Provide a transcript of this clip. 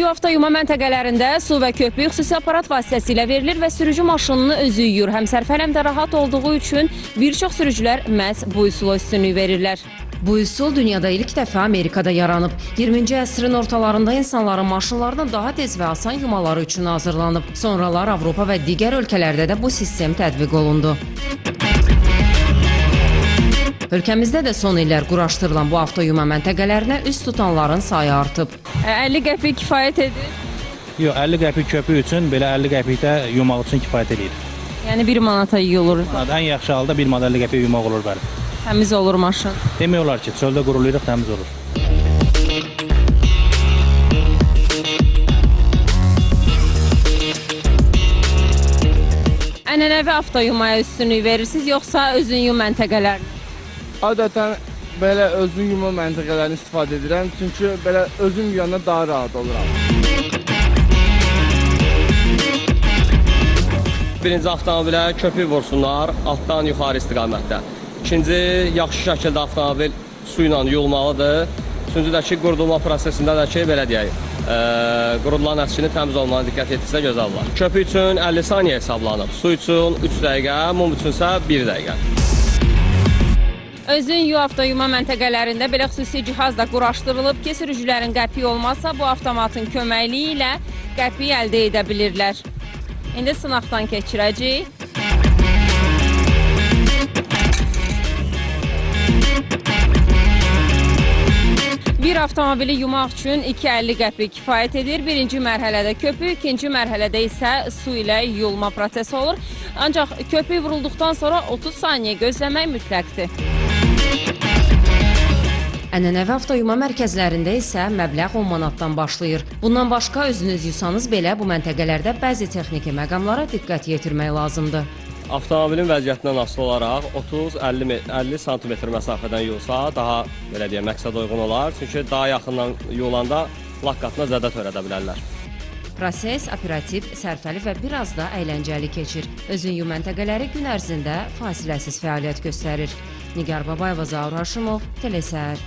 Yu avtoyuma məntəqələrində su və köpük xüsusi aparat vasitəsilə verilir və sürücü maşınını özü yuyur. Həm sərfəli, həm də rahat olduğu üçün bir çox sürücülər məhz bu üsula üstünlük verirlər. Bu üsul dünyada ilk dəfə Amerikada yaranıb. 20-ci əsrin ortalarında insanların maşınlarını daha tez və asan yumaları üçün hazırlanıb. Sonralar Avropa və digər ölkələrdə də bu sistem tətbiq olundu. Ölkəmizdə də son illər quraşdırılan bu avtoyuma məntəqələrinə üst tutanların sayı artıb. 50 qəpik kifayət edir? Yox, 50 qəpik köpük üçün, belə 50 qəpik də yumaq üçün kifayət edir. Yəni 1 manata yuyulur? Ən yaxşı halda 1 manat 50 qəpik yumaq olur bəli. Təmiz olur maşın? Demək olar ki, çöldə qurulayırıq, təmiz olur. Ənənəvi avtoyumaya üstünlük verirsiniz, yoxsa özün yum məntəqələrini? Adətən belə özüm yuma məntəqələrini istifadə edirəm, çünki belə özüm yuyanda daha rahat oluram. Birinci avtomobilə köpük vursunlar, altdan yuxarı istiqamətdə. İkinci, yaxşı şəkildə avtomobil su ilə yuyulmalıdır. Üçüncü də ki, qurudulma prosesində də ki, belə deyək, qurudulan əskinin təmiz olmanı diqqət etdirsə gözəl olar. Köpük üçün 50 saniyə hesablanıb, su üçün 3 dəqiqə, mum üçünsə 1 dəqiqə. Özün yu avtoyuma məntəqələrində belə xüsusi cihaz da quraşdırılıb ki, sürücülərin qəpiyi olmazsa bu avtomatın köməkliyi ilə qəpiyi əldə edə bilirlər. İndi sınaqdan keçirəcəyik. Bir avtomobili yumaq üçün 2,50 qəpik kifayət edir. Birinci mərhələdə köpük, ikinci mərhələdə isə su ilə yuyulma prosesi olur. Ancaq köpük vurulduqdan sonra 30 saniyə gözləmək mütləqdir. Ənənəvi avtoyuma mərkəzlərində isə məbləğ 10 manatdan başlayır. Bundan başqa özünüz yusanız belə bu məntəqələrdə bəzi texniki məqamlara diqqət yetirmək lazımdır. Avtomobilin vəziyyətindən asılı olaraq 30-50 sm məsafədən yuyulsa daha belə deyək, məqsəd uyğun olar. Çünki daha yaxından yuyulanda lak qatına zədə törədə bilərlər. Proses operativ, sərfəli və biraz da əyləncəli keçir. Özün yu məntəqələri gün ərzində fasiləsiz fəaliyyət göstərir. Nigar Babayeva, Zaur Haşimov, Telesər.